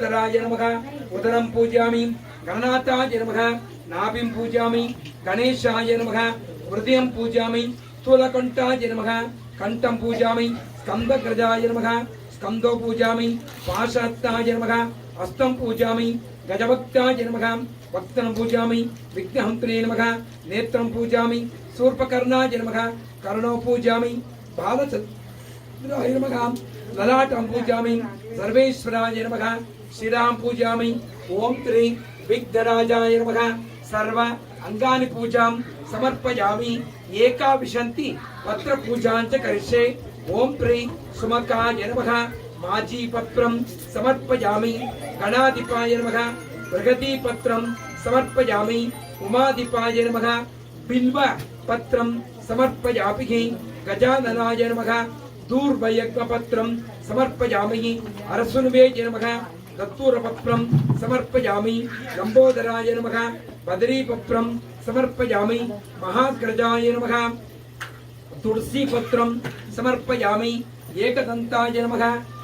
धराय नमः उदरं पूजयामि गणनाथाय नमः नाभिं पूजयामि गणेशाय नमः हृदयं पूजयामि स्थूलकण्ठाय नमः कंठं पूजयामि स्कंदग्रजाय नमः स्कंदो पूजयामि पाशहस्ताय नमः हस्तं पूजयामि गजभक्ताय नमः भक्तं पूजयामि विघ्नहन्त्रे नमः नेत्रं पूजयामि शूर्पकर्णाय नमः कर्णो पूजयामि बालचन्द्राय नमः ललाटं पूजयामि सर्वेश्वराय नमः शिरां पूजयामि ओम श्री विघ्नराजाय नमः सर्व अंगानि पूजां समर्पयामि एकाविशन्ति पत्र पूजां च करिष्ये ओम श्री सुमकाय नमः माजी पत्रं समर्पयामि गणाधिपाय नमः प्रगति पत्रं समर्पयामि उमाधिपाय नमः बिल्व पत्रं समर्पयामि गजाननाय नमः दूर्भयज्ञ पत्रं समर्पयामि अरसुनवे नमः दत्तूरपत्रं समर्पयामि लंबोदराय नमः बदरीपत्रं समर्पयामि महाग्रजाय नमः तुलसी पत्रं समर्पयामि एकदंताय नमः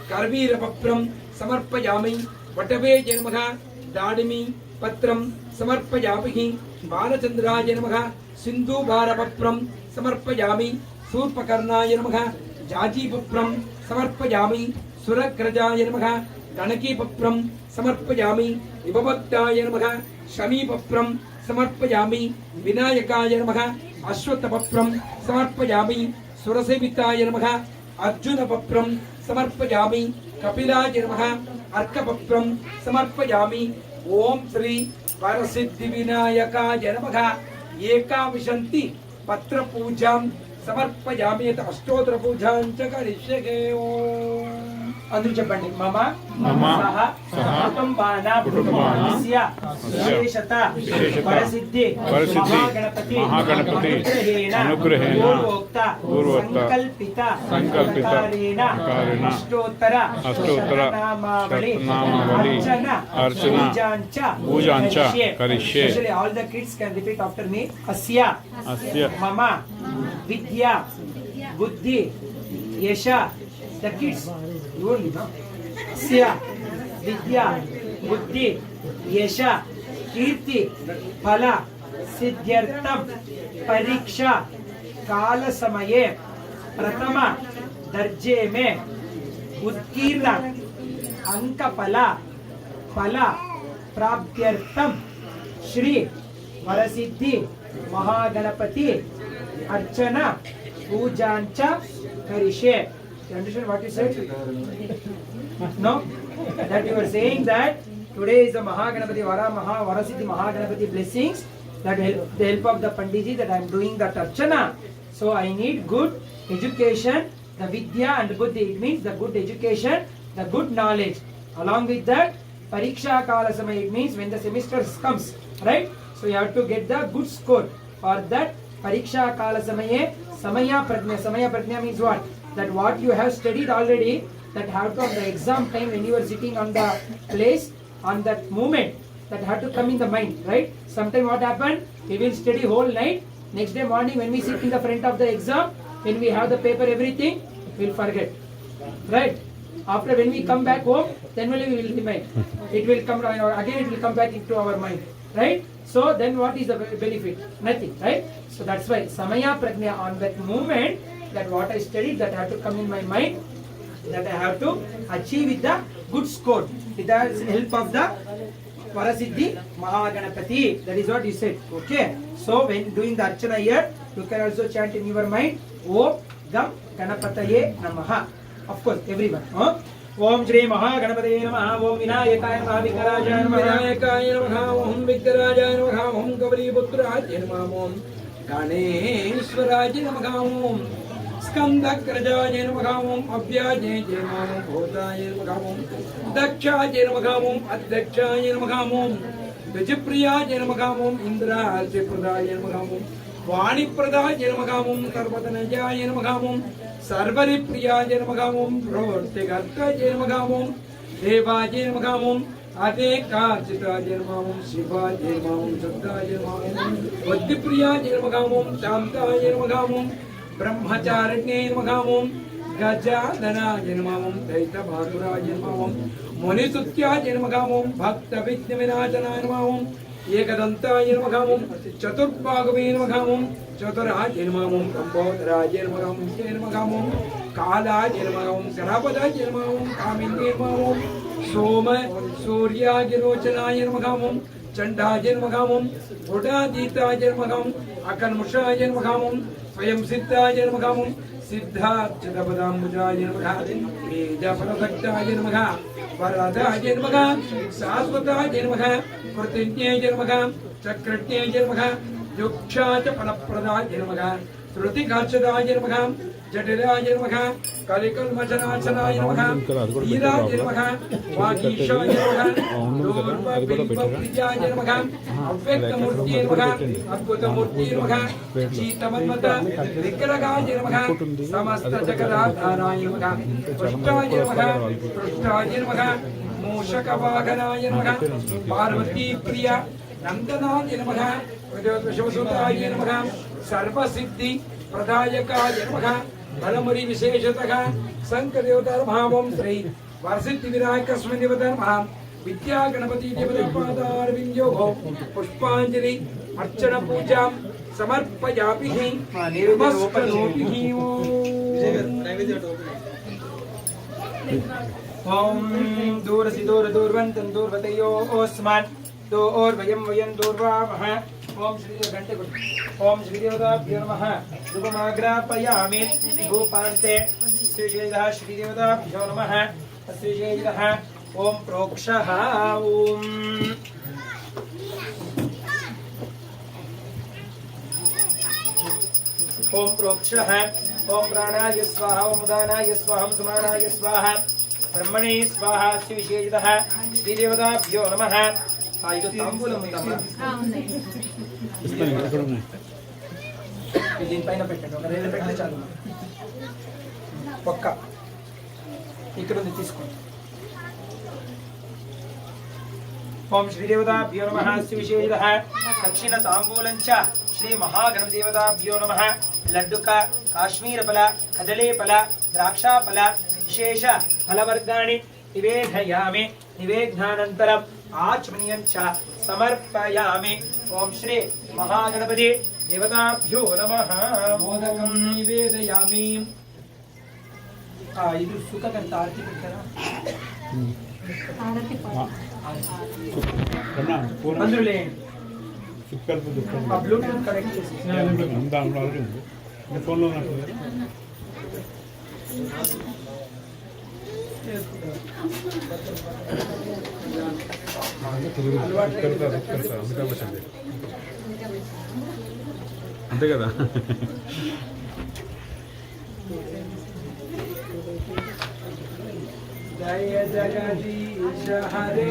करवीरपत्रं समर्पयामि वटवे नमः दाडिमी पत्रं समर्पयामि बालचंद्राय नमः सिंधुभारपत्रं समर्पयामि शूर्पकर्णाय नमः जाजीपत्रं समर्पयामि सुरग्रजाय नमः गणकीपत्रं समर्पयामि विभवक्ताय नमः शमीपत्रं समर्पयामि विनायकाय नमः अश्वत्थपत्रं समर्पयामि सुरसेविताय नमः अर्जुनपत्रं समर्पयामि कपिलाय नमः अर्कपत्रं समर्पयामि ओम श्री वरसिद्धिविनायकाय नमः एकाविशन्ति पत्र पूजां समर्पयामि यत् अष्टोत्तर पूजां च करिष्ये అందరూ చెప్పండి మమ సహ కుటుంబానాస్య విశేషత వరసిద్ధి మహాగణపతి అనుగ్రహేణ పూర్వోక్త సంకల్పిత అష్టోత్తర నామావళి అర్చన పూజాం చ కరిష్యే all the kids can repeat after me అస్య మమ విద్య బుద్ధి యశ the kids you only know sya vidya buddhi yasha kirti phala siddhyartham pariksha kala samaye prathama darje mein utkirna anka phala praptyartham shri varasiddhi mahaganapati archana pujancha karishe. You understand what you said? No? That you were saying that today is the Mahaganapati Varasiddhi Mahaganapati blessings, that with the help of the Pandiji that I am doing that Archana. So I need good education, the Vidya and Buddhi. It means the good education, the good knowledge. Along with that, Pariksha Kala Samaya, it means when the semester comes, right? So you have to get the good score. For that, Pariksha Kala Samaya, Samaya Prajna means what? That what you have studied already, that have to on the exam time when you are sitting on the place, on that moment, that have to come in the mind, right? Sometime what happened, we will study whole night, next day morning when we sit in the front of the exam, when we have the paper everything, we will forget, right? After when we come back home, then only we will remind. It will come again, it will come back into our mind, right? So then what is the benefit? Nothing, right? So that's why Samaya Prajna, on that moment, that what I studied, that have to come in my mind, that I have to achieve with the good score, with the help of the Varasiddhi Mahaganapati. That is what you said. Okay. So when doing the Archana here, you can also chant in your mind, Om Gam Ganapataye Namaha. Of course, everyone. Om Shri Mahaganapataye Namaha. Om Vinayakaya Namaha. Vikarajaya Namaha. Vinayakaya Namaha. Om Vikarajaya Namaha. Om Gavri Putrajaya Namaha. Om Ganeshwarajaya Namaha. Om स्कंदग्रजाय नमः ओम अव्याजे नमः भूताय नमः ओम दक्षाय नमः ओम अध्यक्षाय नमः ओम गजप्रियाय नमः ओम इंद्राजप्रदाय नमः ओम वाणीप्रदाय नमः ओम सर्वतनजाय नमः ओम सर्वरिप्रियाय नमः ओम प्रवर्तिकर्ताय नमः ओम देवाय नमः ओम अनेकाचिताय नमः ओम शिवाय नमः ओम सत्ताय नमः ओम बुद्धिप्रियाय नमः ओम शांताय नमः ओम ब्रह्मचारिण्ये नमः ओम गजाननाय नमः ओम दैत्यभासुराय नमः ओम मुनिस्तुत्याय नमः ओम भक्त विघ्न विनाशनाय नमः ओम एकदंताय नमः ओम चतुर्बाहवे नमः ओम चतुराय नमः ओम लंबोदराय नमः ओम नमः ओम कालाय नमः ओम गणापदाय नमः ओम कामिन्ये नमः ओम सोम सूर्याय रोचनाय नमः ओम चंडाय नमः ओम उडादीताय नमः ओम अकल्मषाय नमः ओम स्वयं सिद्धाय नमः ओम सिद्धार्चतपदाम्बुजाय नमः वेदफलभक्ताय नमः वरदाय नमः शाश्वताय नमः कृतज्ञाय नमः चक्रज्ञाय नमः युक्षाच फलप्रदाय नमः श्रुतिकार्षदाय नमः जटिलाय नमः कलिकल्मषनाशनाय नमः वीराय नमः वागीशाय नमः दूर्वप्रियाय नमः अव्यक्तमूर्तये नमः अद्भुतमूर्तये नमः शीतमन्मथ विग्रहाय नमः समस्तजगदाधाराय नमः पुष्टाय नमः पृष्ठाय नमः मूषकवाहनाय नमः पार्वतीप्रिय नन्दनाय नमः प्रजोत्सवसुताय नमः सर्वसिद्धि प्रदायकाय नमः बलमुरि विशेषतः शंकरदेवतार्भावं श्री वरसिद्धिविनायकस्मै देवतार्मः विद्या गणपति देवतापादारविन्द्योः पुष्पाञ्जलि अर्चन पूजां समर्पयामि ओम दूरसि दूरवन्तं दूर्वतयोस्मान् दूर्वयं वयं दूर्वामः ओम श्री घंटे ओम श्री देवताभ्यो नमः धूपमाग्रापयामि धूपान्ते श्रीशैलः श्री देवताभ्यो नमः श्रीशैलः ओम प्रोक्षः ओम प्रोक्षः ओम प्राणाय स्वाहा ओम उदानाय स्वाहा ओम समानाय स्वाहा ब्रह्मणे स्वाहा श्रीशैलः श्री देवताभ्यो नमः ఇది తాంబూలం ఉందమ్మా దీనిపైన పెట్టండి ఒక 2 పెట్టిన చాలు ఒక్క ఇక్కడ ఉంది తీసుకోండి ఓం శ్రీ దేవతాభ్యో నమః శ్రీశైలః దక్షిణ తాంబూలం చ శ్రీ మహాగణదేవతాభ్యో నమః లడ్డుక కాశ్మీర ఫల కదలీ ఫల ద్రాక్ష ఫల విశేష ఫలవర్గాణి నివేదయామి నివేదనానంతరం आचमनीयं च समर्पयामि ओम श्री महागणपति देवताभ्यो नमः मोदकं निवेदयामि ಇದು ಸುಖಕಂತ ಆರತಿ ಬಿಡ್ತಾರಾ అందులో సుఖకల్ప దుఃఖం ఆ బ్లూటూత్ కనెక్ట్ చేసి దాంట్లో ఆల్రెడీ ఉంది మీ ఫోన్లో ఉన్నట్టు అంతే కదా జయ జగదీశ హరే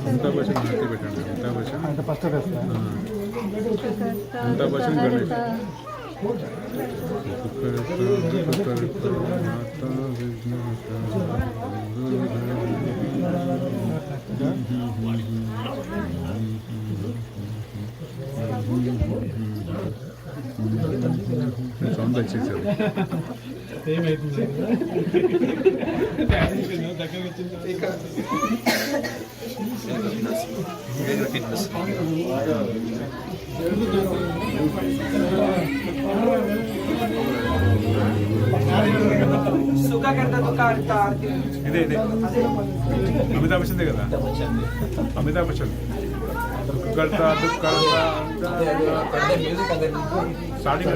అమితాబ్ బచ్చన్ పెట్టండి అమితాబ్ బచ్చన్ అంటే ఫస్ట్ అమితాబ్ బచ్చన్ గణేష్ సౌండ్ వచ్చేసారు ఏమైతుంది దగ్గర సుఖకర్త దుఃఖార్త ఇదే ఇదే అమితాబ్ బచ్చన్ కదా అమితాబ్ బచ్చన్ సుఖకర్త దుఃఖకర్త స్టార్టింగ్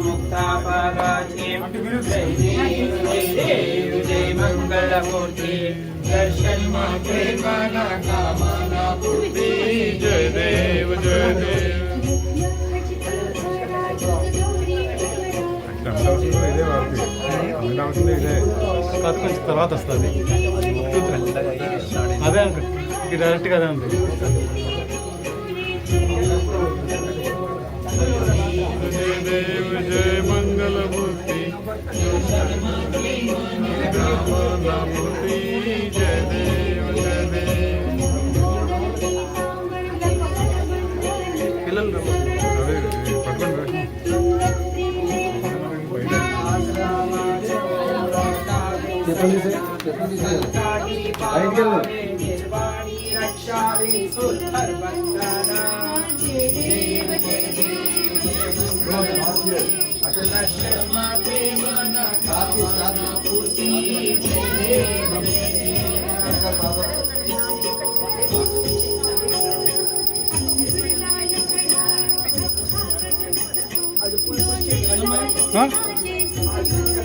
मुक्ता जय देव जय मंगल मूर्ति दर्शन मात्रे माना कामना पूर्ति जय देव जय देव అంగడావసంలో ఇదే వాడితే అంగడావసంలో ఇదే కాదు కొంచెం తర్వాత వస్తుంది అదే అంక ఇది డైరెక్ట్గా అదే ఉంది జయ దేవ జయ మంగళమూర్తి రామనామూర్తి జయ దేవ జయ దేవ పిల్లలు అదే పట్టుకోండి रक्षा हाँ